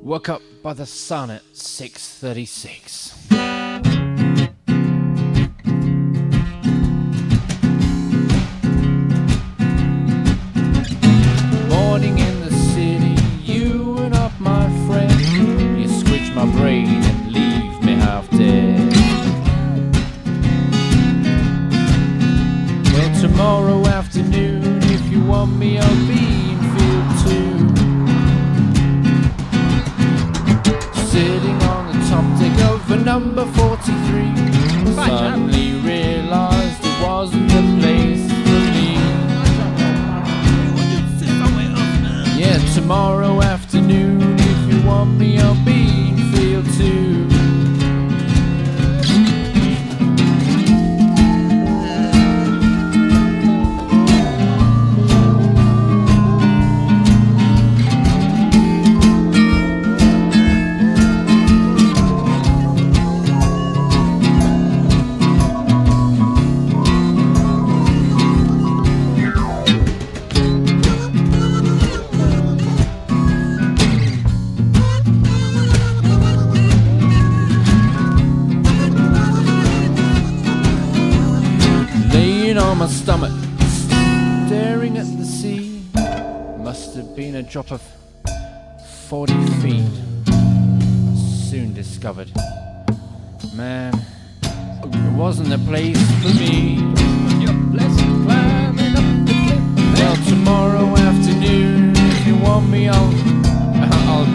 Woke up by the sun at 6:36. Morning in the city, you and up my friend. You switch my brain and leave me half dead. Well, tomorrow afternoon, if you want me, I'll be in field 2, sitting on the top deck of a number 43. Suddenly realised it wasn't the place for me. Yeah, tomorrow afternoon, if you want me, I'll be in field 2. On my stomach, staring at the sea. Must have been a drop of 40 feet. Soon discovered, man, it wasn't the place for me. Well, tomorrow afternoon, if you want me, I'll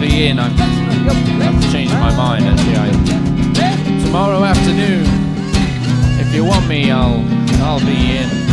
be in. I've changed my mind actually. Tomorrow afternoon, if you want me, I'll be in.